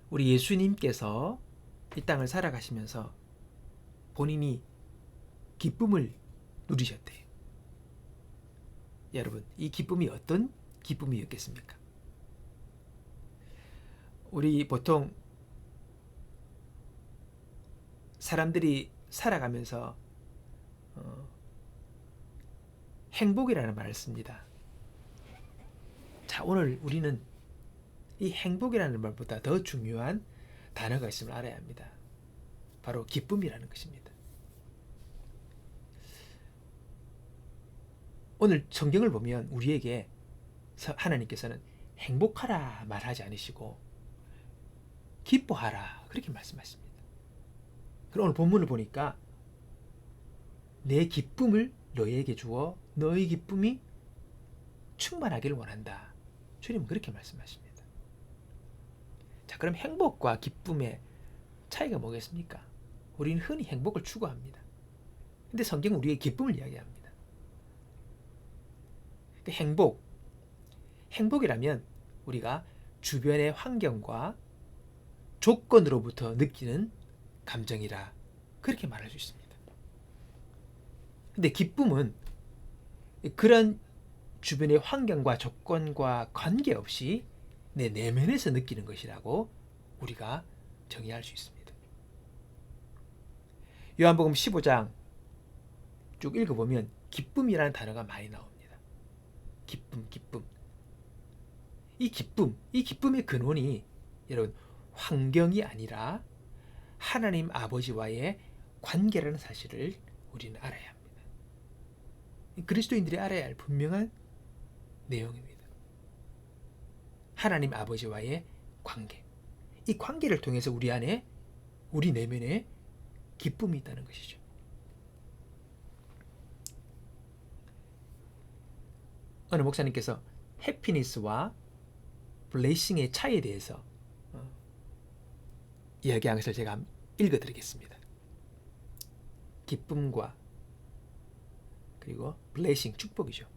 우리 예수님께서 이 땅을 살아가시면서 본인이 기쁨을 누리셨대요. 여러분, 이 기쁨이 어떤 기쁨이었겠습니까? 우리 보통 사람들이 살아가면서 행복이라는 말을 씁니다. 자, 오늘 우리는 이 행복이라는 말보다 더 중요한 단어가 있음을 알아야 합니다. 바로 기쁨이라는 것입니다. 오늘 성경을 보면 우리에게 하나님께서는 행복하라 말하지 않으시고 기뻐하라 그렇게 말씀하십니다. 그럼 오늘 본문을 보니까 내 기쁨을 너희에게 주어 너희 기쁨이 충만하기를 원한다. 주님은 그렇게 말씀하십니다. 자, 그럼 행복과 기쁨의 차이가 뭐겠습니까? 우리는 흔히 행복을 추구합니다. 근데 성경은 우리의 기쁨을 이야기합니다. 행복이라면 우리가 주변의 환경과 조건으로부터 느끼는 감정이라 그렇게 말할 수 있습니다. 근데 기쁨은 그런 주변의 환경과 조건과 관계없이 내 내면에서 느끼는 것이라고 우리가 정의할 수 있습니다. 요한복음 15장 쭉 읽어보면 기쁨이라는 단어가 많이 나옵니다. 기쁨. 이 기쁨의 근원이 여러분 환경이 아니라 하나님 아버지와의 관계라는 사실을 우리는 알아야 합니다. 그리스도인들이 알아야 할 분명한 내용입니다. 하나님 아버지와의 관계. 이 관계를 통해서 우리 안에, 우리 내면에 기쁨이 있다는 것이죠. 어느 목사님께서 해피니스와 블레싱의 차이에 대해서 이야기한 것을 제가 읽어드리겠습니다. 기쁨과 그리고 블레싱, 축복이죠.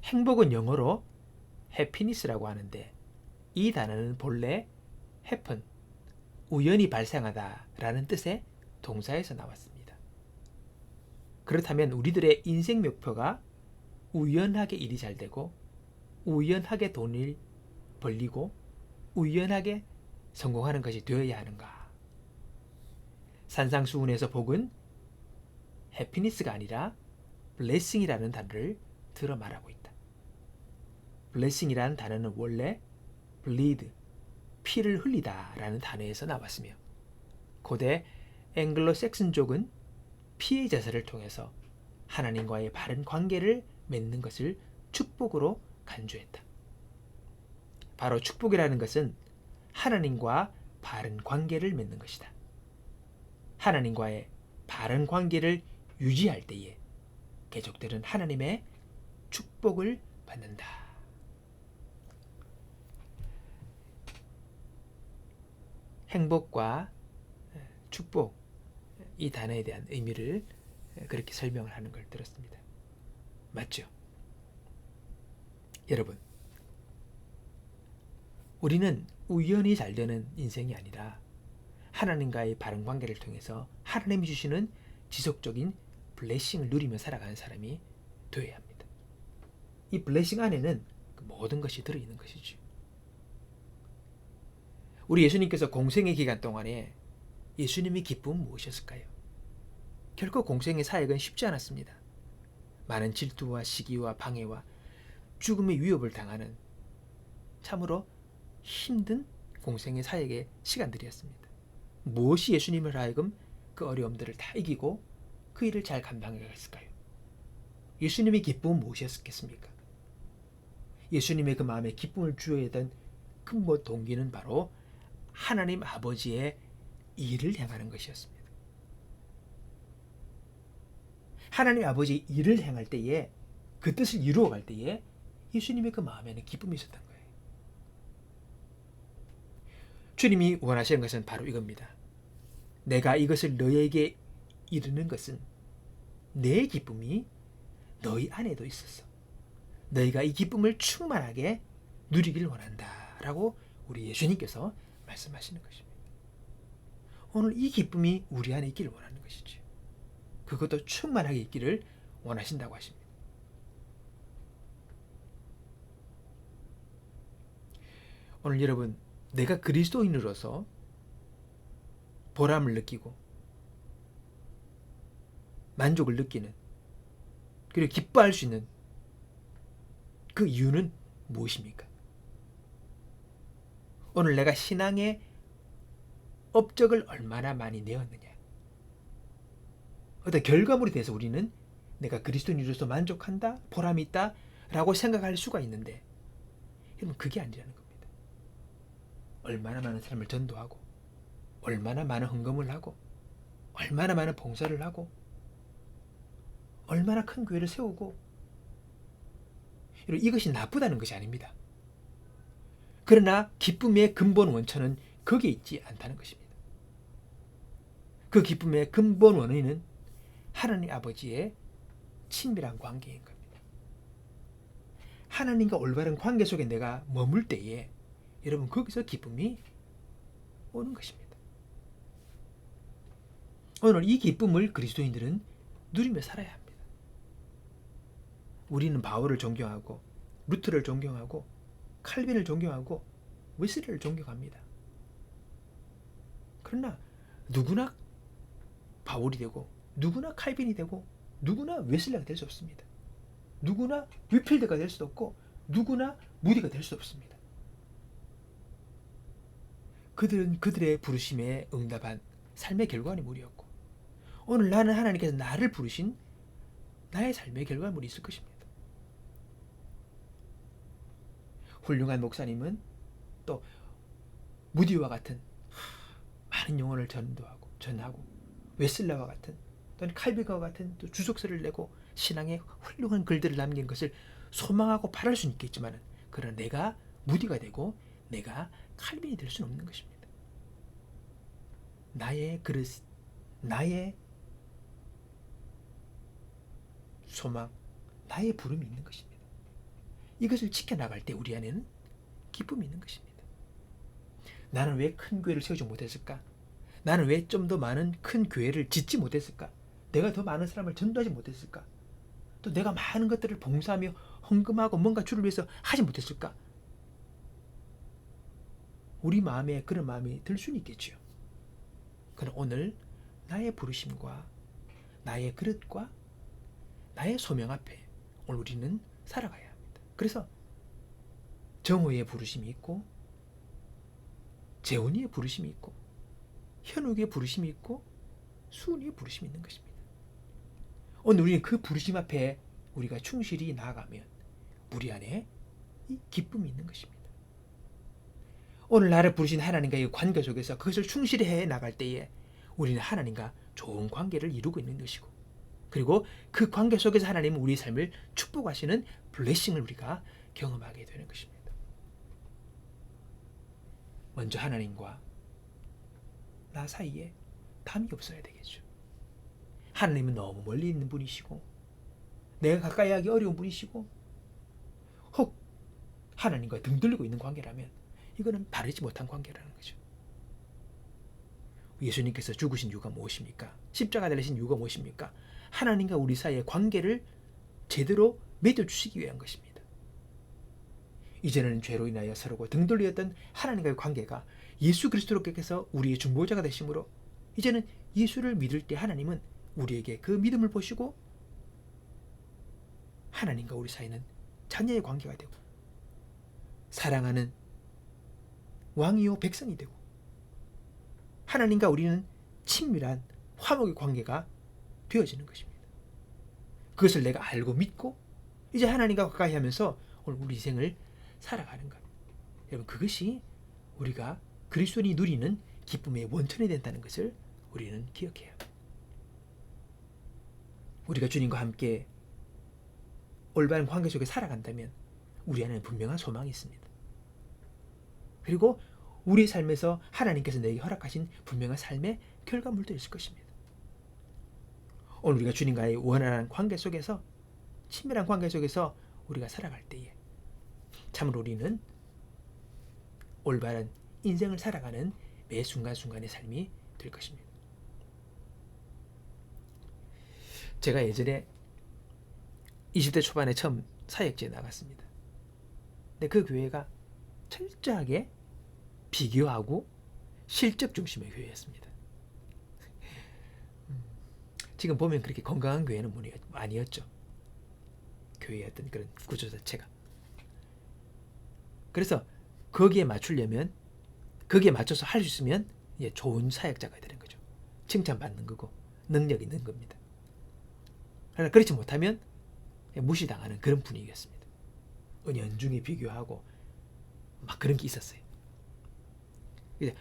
행복은 영어로 해피니스라고 하는데 이 단어는 본래 happen, 우연히 발생하다 라는 뜻의 동사에서 나왔습니다. 그렇다면 우리들의 인생 목표가 우연하게 일이 잘 되고 우연하게 돈을 벌리고 우연하게 성공하는 것이 되어야 하는가? 산상수훈에서 복은 해피니스가 아니라 블레싱이라는 단어를 들어 말하고 있다. 블레싱이라는 단어는 원래 bleed, 피를 흘리다 라는 단어에서 나왔으며 고대 앵글로색슨족은 피의 제사를 통해서 하나님과의 바른 관계를 맺는 것을 축복으로 간주했다. 바로 축복이라는 것은 하나님과 바른 관계를 맺는 것이다. 하나님과의 바른 관계를 유지할 때에 개족들은 하나님의 축복을 받는다. 행복과 축복, 이 단어에 대한 의미를 그렇게 설명을 하는 걸 들었습니다. 맞죠? 여러분, 우리는 우연히 잘 되는 인생이 아니라 하나님과의 바른 관계를 통해서 하나님이 주시는 지속적인 블레싱을 누리며 살아가는 사람이 되어야 합니다. 이 블레싱 안에는 모든 것이 들어있는 것이죠. 우리 예수님께서 공생의 기간 동안에 예수님의 기쁨은 무엇이었을까요? 결코 공생의 사역은 쉽지 않았습니다. 많은 질투와 시기와 방해와 죽음의 위협을 당하는 참으로 힘든 공생의 사역의 시간들이었습니다. 무엇이 예수님을 하여금 그 어려움들을 다 이기고 그 일을 잘 감당해 갔을까요? 예수님의 기쁨은 무엇이었겠습니까? 예수님의 그 마음에 기쁨을 주어야 했던 근본 동기는 바로 하나님 아버지의 일을 행하는 것이었습니다. 하나님 아버지의 일을 행할 때에 그 뜻을 이루어갈 때에 예수님의 그 마음에는 기쁨이 있었던 거예요. 주님이 원하시는 것은 바로 이겁니다. 내가 이것을 너희에게 이르는 것은 내 기쁨이 너희 안에도 있었어. 너희가 이 기쁨을 충만하게 누리길 원한다 라고 우리 예수님께서 말씀하시는 것입니다. 오늘 이 기쁨이 우리 안에 있기를 원하는 것이죠. 그것도 충만하게 있기를 원하신다고 하십니다. 오늘 여러분, 내가 그리스도인으로서 보람을 느끼고 만족을 느끼는, 그리고 기뻐할 수 있는 그 이유는 무엇입니까? 오늘 내가 신앙의 업적을 얼마나 많이 내었느냐, 어떤 결과물에 대해서 우리는 내가 그리스도인으로서 만족한다, 보람이 있다 라고 생각할 수가 있는데, 여러분 그게 아니라는 겁니다. 얼마나 많은 사람을 전도하고, 얼마나 많은 헌금을 하고, 얼마나 많은 봉사를 하고, 얼마나 큰 교회를 세우고, 이것이 나쁘다는 것이 아닙니다. 그러나 기쁨의 근본 원천은 거기에 있지 않다는 것입니다. 그 기쁨의 근본 원인은 하나님 아버지의 친밀한 관계인 겁니다. 하나님과 올바른 관계 속에 내가 머물 때에 여러분 거기서 기쁨이 오는 것입니다. 오늘 이 기쁨을 그리스도인들은 누리며 살아야 합니다. 우리는 바울을 존경하고 루터를 존경하고 칼빈을 존경하고 웨슬리를 존경합니다. 그러나 누구나 바울이 되고 누구나 칼빈이 되고 누구나 웨슬리가 될 수 없습니다. 누구나 위필드가 될 수도 없고 누구나 무디가 될 수 없습니다. 그들은 그들의 부르심에 응답한 삶의 결과물이었고, 오늘 나는 하나님께서 나를 부르신 나의 삶의 결과물이 있을 것입니다. 훌륭한 목사님은 또 무디와 같은 많은 영혼을 전하고 웨슬라와 같은 또는 칼빈과 같은 또 주석서를 내고 신앙의 훌륭한 글들을 남긴 것을 소망하고 바랄 수는 있겠지만, 그러나 내가 무디가 되고 내가 칼빈이 될 수는 없는 것입니다. 나의 그릇, 나의 소망, 나의 부름이 있는 것입니다. 이것을 지켜나갈 때 우리 안에는 기쁨이 있는 것입니다. 나는 왜 큰 교회를 세우지 못했을까? 나는 왜 좀 더 많은 큰 교회를 짓지 못했을까? 내가 더 많은 사람을 전도하지 못했을까? 또 내가 많은 것들을 봉사하며 헌금하고 뭔가 주를 위해서 하지 못했을까? 우리 마음에 그런 마음이 들 수는 있겠지요. 그러나 오늘 나의 부르심과 나의 그릇과 나의 소명 앞에 오늘 우리는 살아가야 합니다. 그래서 정호의 부르심이 있고, 재훈이의 부르심이 있고, 현욱의 부르심이 있고, 수은이의 부르심이 있는 것입니다. 오늘 우리는 그 부르심 앞에 우리가 충실히 나아가면 우리 안에 이 기쁨이 있는 것입니다. 오늘 나를 부르신 하나님과의 관계 속에서 그것을 충실히 해 나갈 때에 우리는 하나님과 좋은 관계를 이루고 있는 것이고, 그리고 그 관계 속에서 하나님은 우리 삶을 축복하시는 블레싱을 우리가 경험하게 되는 것입니다. 먼저 하나님과 나 사이에 담이 없어야 되겠죠. 하나님은 너무 멀리 있는 분이시고 내가 가까이 하기 어려운 분이시고, 혹 하나님과 등 돌리고 있는 관계라면 이거는 바르지 못한 관계라는 거죠. 예수님께서 죽으신 이유가 무엇입니까? 십자가 달리신 이유가 무엇입니까? 하나님과 우리 사이의 관계를 제대로 맺어주시기 위한 것입니다. 이제는 죄로 인하여 서로가 등 돌리었던 하나님과의 관계가 예수 그리스도께서 우리의 중보자가 되심으로 이제는 예수를 믿을 때 하나님은 우리에게 그 믿음을 보시고 하나님과 우리 사이는 자녀의 관계가 되고 사랑하는 왕이요 백성이 되고 하나님과 우리는 친밀한 화목의 관계가 되어지는 것입니다. 그것을 내가 알고 믿고 이제 하나님과 가까이 하면서 오늘 우리 인생을 살아가는 것. 여러분 그것이 우리가 그리스도인이 누리는 기쁨의 원천이 된다는 것을 우리는 기억해야 합니다. 우리가 주님과 함께 올바른 관계 속에 살아간다면 우리 안에는 분명한 소망이 있습니다. 그리고 우리 삶에서 하나님께서 내게 허락하신 분명한 삶의 결과물도 있을 것입니다. 오늘 우리가 주님과의 원활한 관계 속에서 친밀한 관계 속에서 우리가 살아갈 때에 참으로 우리는 올바른 인생을 살아가는 매 순간순간의 삶이 될 것입니다. 제가 예전에 20대 초반에 처음 사역지에 나갔습니다. 근데 그 교회가 철저하게 비교하고 실적 중심의 교회였습니다. 지금 보면 그렇게 건강한 교회는 아니었죠. 교회의 어떤 그런 구조 자체가. 그래서 거기에 맞추려면, 거기에 맞춰서 할 수 있으면 좋은 사역자가 되는 거죠. 칭찬받는 거고 능력이 있는 겁니다. 그러나 그렇지 못하면 무시당하는 그런 분위기였습니다. 은연중에 비교하고 막 그런 게 있었어요. 이제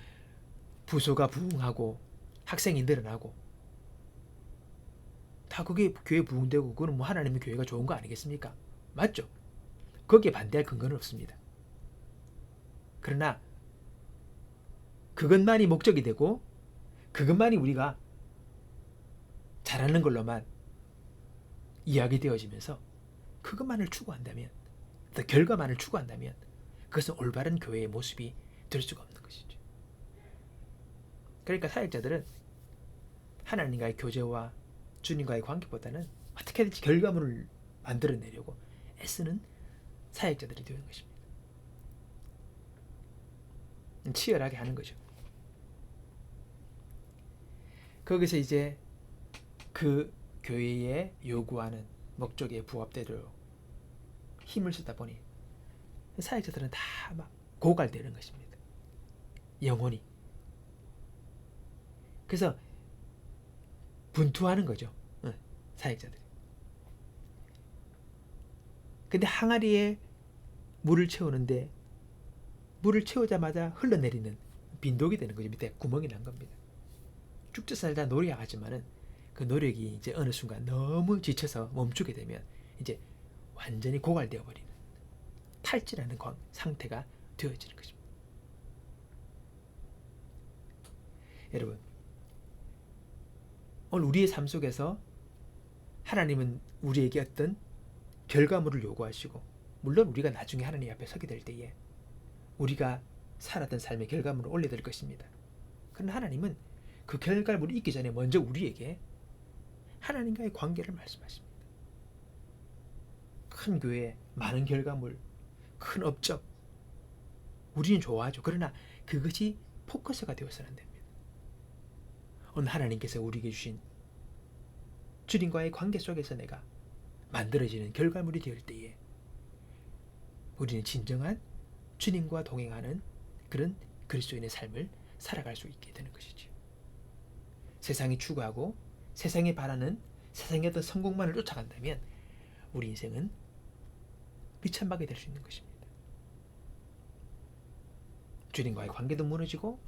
부서가 부흥하고 학생이 늘어나고 다 그게 교회 부흥되고 그거는 뭐 하나님의 교회가 좋은 거 아니겠습니까? 맞죠? 거기에 반대할 근거는 없습니다. 그러나 그것만이 목적이 되고 그것만이 우리가 잘하는 걸로만 이야기되어지면서 그것만을 추구한다면, 그 결과만을 추구한다면 그것은 올바른 교회의 모습이 될 수가 없는 것이죠. 그러니까 사역자들은 하나님과의 교제와 주님과의 관계보다는 어떻게든지 결과물을 만들어내려고 애쓰는 사역자들이 되는 것입니다. 치열하게 하는 거죠. 거기서 이제 그 교회에 요구하는 목적에 부합되도록 힘을 쓰다 보니 사역자들은 다 막 고갈되는 것입니다. 영혼이. 그래서 분투하는 거죠. 사역자들이. 근데 항아리에 물을 채우는데 물을 채우자마자 흘러내리는 빈독이 되는 거죠. 밑에 구멍이 난 겁니다. 쭉쭉 살다 노력하지만은 그 노력이 이제 어느 순간 너무 지쳐서 멈추게 되면 이제 완전히 고갈되어 버리는 탈진하는 상태가 되어지는 것입니다. 여러분, 오늘 우리의 삶 속에서 하나님은 우리에게 어떤 결과물을 요구하시고, 물론 우리가 나중에 하나님 앞에 서게 될 때에 우리가 살았던 삶의 결과물을 올려드릴 것입니다. 그러나 하나님은 그 결과물이 있기 전에 먼저 우리에게 하나님과의 관계를 말씀하십니다. 큰 교회, 많은 결과물, 큰 업적, 우리는 좋아하죠. 그러나 그것이 포커스가 되어서는 안 됩니다. 오늘 하나님께서 우리에게 주신 주님과의 관계 속에서 내가 만들어지는 결과물이 될 때에 우리는 진정한 주님과 동행하는 그런 그리스도인의 삶을 살아갈 수 있게 되는 것이죠. 세상이 추구하고 세상이 바라는 세상의 어떤 성공만을 쫓아간다면 우리 인생은 비참하게 될 수 있는 것입니다. 주님과의 관계도 무너지고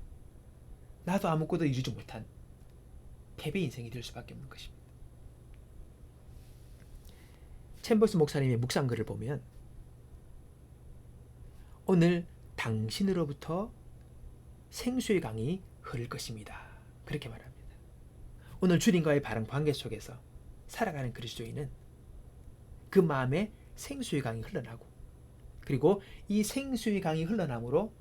나도 아무것도 이루지 못한 패배 인생이 될 수밖에 없는 것입니다. 챔버스 목사님의 묵상글을 보면 오늘 당신으로부터 생수의 강이 흐를 것입니다. 그렇게 말합니다. 오늘 주님과의 바른 관계 속에서 살아가는 그리스도인은 그 마음에 생수의 강이 흘러나고, 그리고 이 생수의 강이 흘러남으로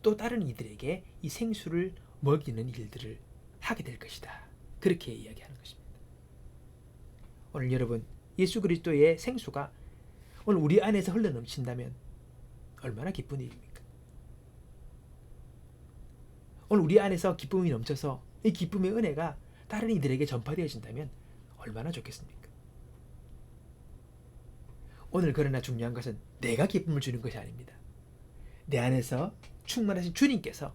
또 다른 이들에게 이 생수를 먹이는 일들을 하게 될 것이다. 그렇게 이야기하는 것입니다. 오늘 여러분, 예수 그리스도의 생수가 오늘 우리 안에서 흘러넘친다면 얼마나 기쁜 일입니까? 오늘 우리 안에서 기쁨이 넘쳐서 이 기쁨의 은혜가 다른 이들에게 전파되어진다면 얼마나 좋겠습니까? 오늘 그러나 중요한 것은 내가 기쁨을 주는 것이 아닙니다. 내 안에서 충만하신 주님께서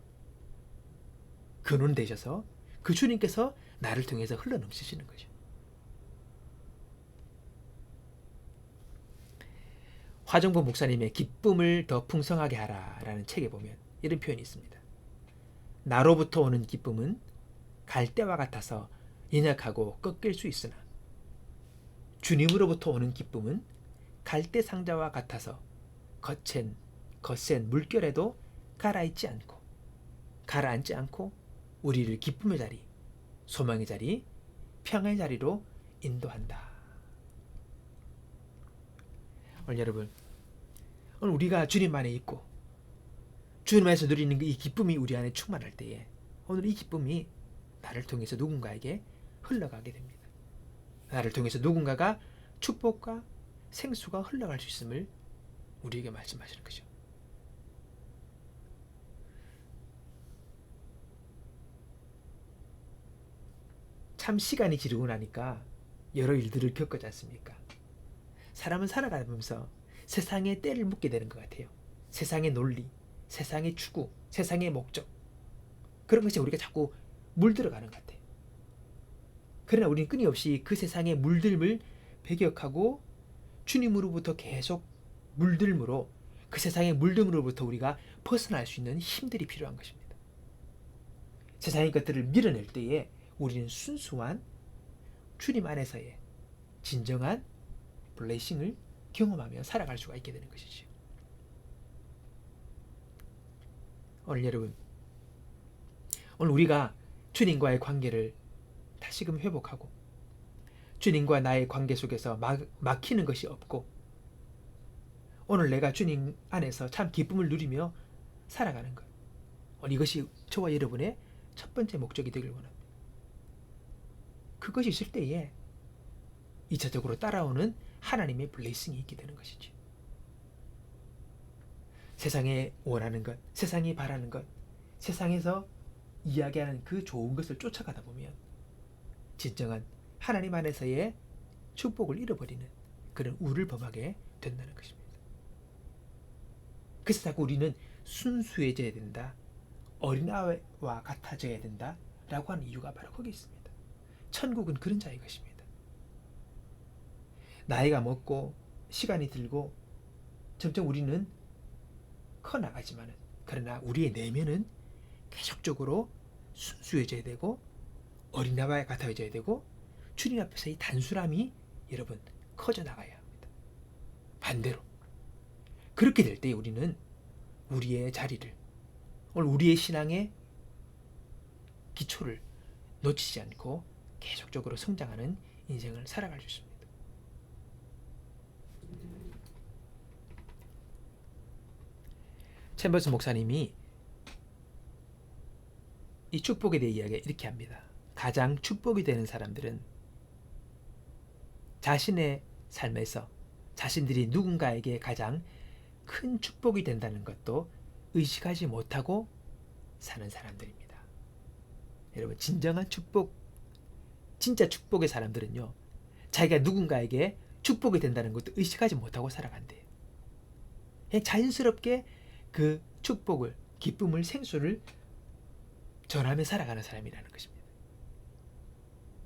근원 되셔서 그 주님께서 나를 통해서 흘러넘치시는 거죠. 화정보 목사님의 기쁨을 더 풍성하게 하라 라는 책에 보면 이런 표현이 있습니다. 나로부터 오는 기쁨은 갈대와 같아서 연약하고 꺾일 수 있으나 주님으로부터 오는 기쁨은 갈대 상자와 같아서 거센 물결에도 가라앉지 않고 우리를 기쁨의 자리, 소망의 자리, 평안의 자리로 인도한다. 오늘 여러분, 오늘 우리가 주님 안에 있고 주님 안에서 누리는 이 기쁨이 우리 안에 충만할 때에 오늘 이 기쁨이 나를 통해서 누군가에게 흘러가게 됩니다. 나를 통해서 누군가가 축복과 생수가 흘러갈 수 있음을 우리에게 말씀하시는 거죠. 참 시간이 지르고 나니까 여러 일들을 겪지 않습니까? 사람은 살아가면서 세상에 때를 묻게 되는 것 같아요. 세상의 논리, 세상의 추구, 세상의 목적, 그런 것이 우리가 자꾸 물들어가는 것 같아요. 그러나 우리는 끊임없이 그 세상의 물들음을 배격하고 주님으로부터 계속 물들므로 그 세상의 물들음으로부터 우리가 벗어날 수 있는 힘들이 필요한 것입니다. 세상의 것들을 밀어낼 때에 우리는 순수한 주님 안에서의 진정한 블레싱을 경험하며 살아갈 수가 있게 되는 것이죠. 오늘 여러분, 오늘 우리가 주님과의 관계를 다시금 회복하고 주님과 나의 관계 속에서 막히는 것이 없고 오늘 내가 주님 안에서 참 기쁨을 누리며 살아가는 것, 오늘 이것이 저와 여러분의 첫 번째 목적이 되길 원합니다. 그것이 있을 때에 2차적으로 따라오는 하나님의 블레싱이 있게 되는 것이지. 세상에 원하는 것, 세상이 바라는 것, 세상에서 이야기하는 그 좋은 것을 쫓아가다 보면 진정한 하나님 안에서의 축복을 잃어버리는 그런 우를 범하게 된다는 것입니다. 그래서 자꾸 우리는 순수해져야 된다, 어린아이와 같아져야 된다 라고 하는 이유가 바로 거기 있습니다. 천국은 그런 자의 것입니다. 나이가 먹고 시간이 들고 점점 우리는 커나가지만은 그러나 우리의 내면은 계속적으로 순수해져야 되고 어린아이와 같아져야 되고 주님 앞에서 이 단순함이 여러분 커져 나가야 합니다. 반대로 그렇게 될 때 우리는 우리의 자리를, 오늘 우리의 신앙의 기초를 놓치지 않고 계속적으로 성장하는 인생을 살아갈 수 있습니다. 챔버스 목사님이 이 축복에 대해 이야기 이렇게 합니다. 가장 축복이 되는 사람들은 자신의 삶에서 자신들이 누군가에게 가장 큰 축복이 된다는 것도 의식하지 못하고 사는 사람들입니다. 여러분, 진정한 축복, 진짜 축복의 사람들은요, 자기가 누군가에게 축복이 된다는 것도 의식하지 못하고 살아간대요. 그냥 자연스럽게 그 축복을, 기쁨을, 생수를 전하며 살아가는 사람이라는 것입니다.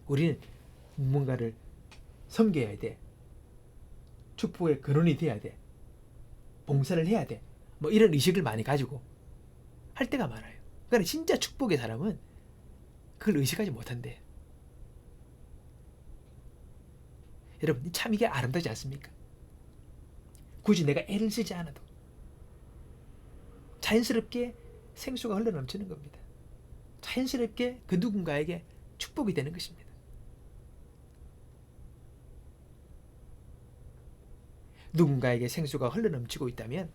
우리는 뭔가를 섬겨야 돼, 축복의 근원이 돼야 돼, 봉사를 해야 돼, 뭐 이런 의식을 많이 가지고 할 때가 많아요. 그러니까 진짜 축복의 사람은 그걸 의식하지 못한대. 여러분, 참 이게 아름다지 않습니까? 굳이 내가 애를 쓰지 않아도 자연스럽게 생수가 흘러넘치는 겁니다. 자연스럽게 그 누군가에게 축복이 되는 것입니다. 누군가에게 생수가 흘러넘치고 있다면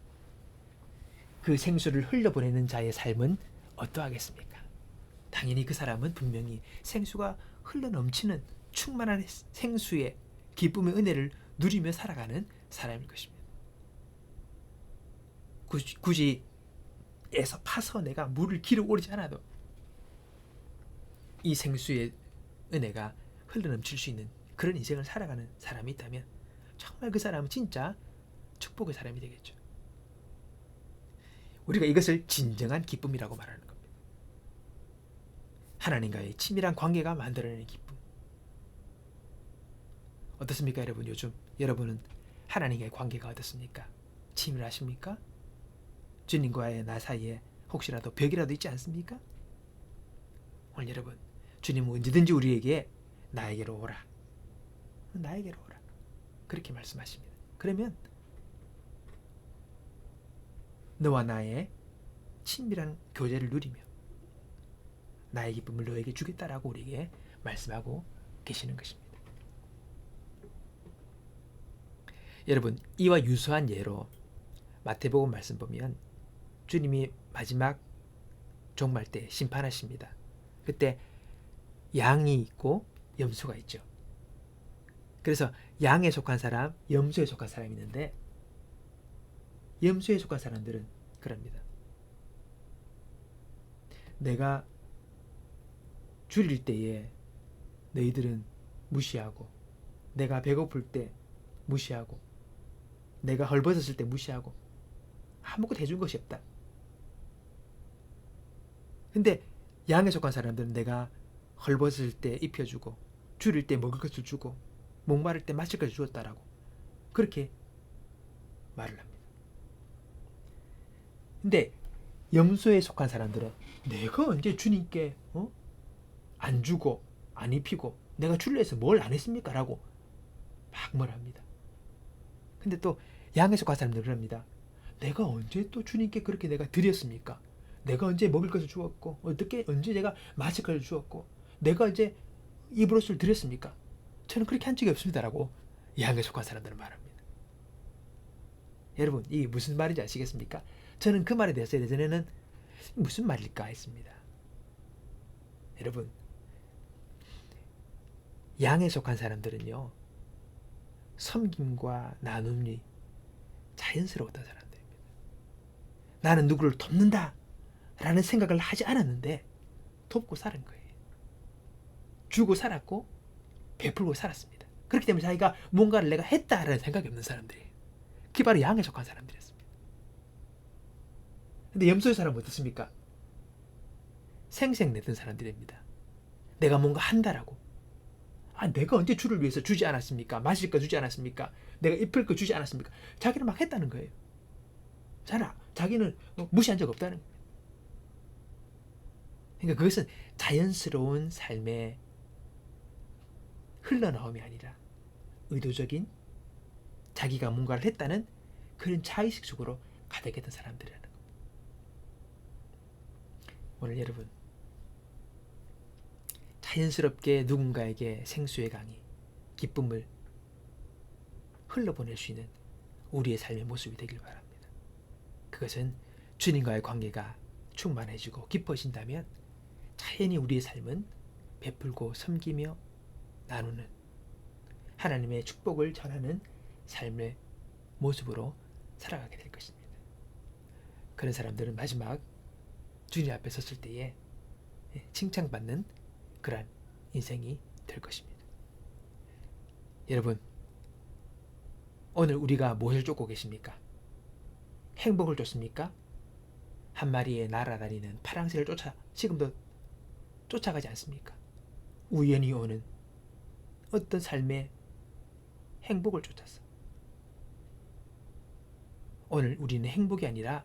그 생수를 흘려보내는 자의 삶은 어떠하겠습니까? 당연히 그 사람은 분명히 생수가 흘러넘치는 충만한 생수의 기쁨의 은혜를 누리며 살아가는 사람일 것입니다. 굳이 애서 파서 내가 물을 길어 오르지 않아도 이 생수의 은혜가 흘러넘칠 수 있는 그런 인생을 살아가는 사람이 있다면 정말 그 사람은 진짜 축복의 사람이 되겠죠. 우리가 이것을 진정한 기쁨이라고 말하는 겁니다. 하나님과의 친밀한 관계가 만들어내는 기쁨. 어떻습니까, 여러분? 요즘 여러분은 하나님과의 관계가 어떻습니까? 친밀하십니까? 주님과의 나 사이에 혹시라도 벽이라도 있지 않습니까? 오늘 여러분, 주님은 언제든지 우리에게 나에게로 오라, 나에게로 오라, 그렇게 말씀하십니다. 그러면 너와 나의 친밀한 교제를 누리며 나의 기쁨을 너에게 주겠다라고 우리에게 말씀하고 계시는 것입니다. 여러분, 이와 유사한 예로 마태복음 말씀 보면 주님이 마지막 종말 때 심판하십니다. 그때 양이 있고 염소가 있죠. 그래서 양에 속한 사람, 염소에 속한 사람이 있는데 염소에 속한 사람들은 그럽니다. 내가 줄일 때에 너희들은 무시하고, 내가 배고플 때 무시하고, 내가 헐벗었을 때 무시하고, 아무것도 해준 것이 없다. 근데 양에 속한 사람들은 내가 헐벗을 때 입혀주고, 줄일 때 먹을 것을 주고, 목마를 때 마실 것을 주었다라고 그렇게 말을 합니다. 근데 염소에 속한 사람들은 내가 언제 주님께 안 주고 안 입히고 내가 줄려서 뭘 안 했습니까? 라고 막 말합니다. 근데 또 양에 속한 사람들은 그럽니다. 내가 언제 또 주님께 그렇게 내가 드렸습니까? 내가 언제 먹을 것을 주었고, 언제 내가 마실 것을 주었고, 내가 언제 입을 옷을 드렸습니까? 저는 그렇게 한 적이 없습니다라고 양에 속한 사람들은 말합니다. 여러분, 이게 무슨 말인지 아시겠습니까? 저는 그 말에 대해서 예전에는 무슨 말일까 했습니다. 여러분, 양에 속한 사람들은요, 섬김과 나눔이 자연스러웠던 사람들입니다. 나는 누구를 돕는다 라는 생각을 하지 않았는데 돕고 살은 거예요. 주고 살았고 베풀고 살았습니다. 그렇기 때문에 자기가 뭔가를 내가 했다라는 생각이 없는 사람들이에요. 그게 바로 양에 속한 사람들이었습니다. 근데 염소의 사람은 어떻습니까? 생색내던 사람들입니다. 내가 뭔가 한다라고. 내가 언제 주를 위해서 주지 않았습니까? 마실 거 주지 않았습니까? 내가 입힐 거 주지 않았습니까? 자기는 막 했다는 거예요. 자기는 무시한 적 없다는 거예요. 그러니까 그것은 자연스러운 삶의 흘러나옴이 아니라 의도적인 자기가 뭔가를 했다는 그런 자의식 속으로 가득했던 사람들이라는 겁니다. 오늘 여러분, 자연스럽게 누군가에게 생수의 강이 기쁨을 흘러보낼 수 있는 우리의 삶의 모습이 되길 바랍니다. 그것은 주님과의 관계가 충만해지고 깊어진다면 자연히 우리의 삶은 베풀고 섬기며 나누는 하나님의 축복을 전하는 삶의 모습으로 살아가게 될 것입니다. 그런 사람들은 마지막 주님 앞에 섰을 때에 칭찬받는 그러한 인생이 될 것입니다. 여러분, 오늘 우리가 무엇을 쫓고 계십니까? 행복을 쫓습니까? 한 마리의 날아다니는 파랑새를 지금도 쫓아가지 않습니까? 우연히 오는 어떤 삶의 행복을 쫓아서 오늘 우리는 행복이 아니라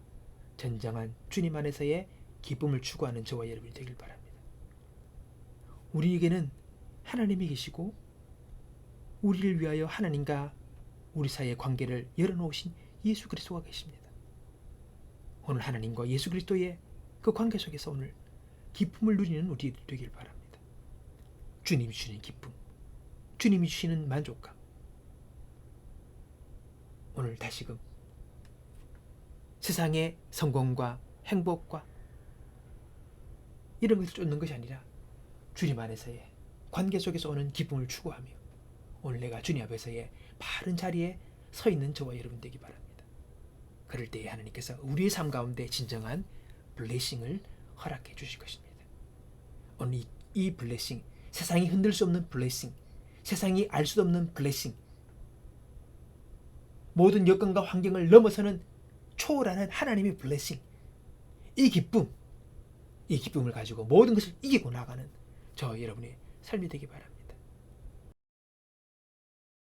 진정한 주님 안에서의 기쁨을 추구하는 저와 여러분이 되길 바랍니다. 우리에게는 하나님이 계시고 우리를 위하여 하나님과 우리 사이의 관계를 열어놓으신 예수 그리스도가 계십니다. 오늘 하나님과 예수 그리스도의 그 관계 속에서 오늘 기쁨을 누리는 우리 되길 바랍니다. 주님이 주시는 기쁨, 주님이 주시는 만족감, 오늘 다시금 세상의 성공과 행복과 이런 것을 쫓는 것이 아니라 주님 안에서의 관계 속에서 오는 기쁨을 추구하며 오늘 내가 주님 앞에서의 바른 자리에 서 있는 저와 여러분 되기 바랍니다. 그럴 때에 하나님께서 우리의 삶 가운데 진정한 블레싱을 허락해 주실 것입니다. 오늘 이 블레싱, 세상이 흔들 수 없는 블레싱, 세상이 알 수 없는 블레싱, 모든 여건과 환경을 넘어서는 초월하는 하나님의 블레싱, 이 기쁨을 가지고 모든 것을 이기고 나가는 저 여러분의 삶이 되기 바랍니다.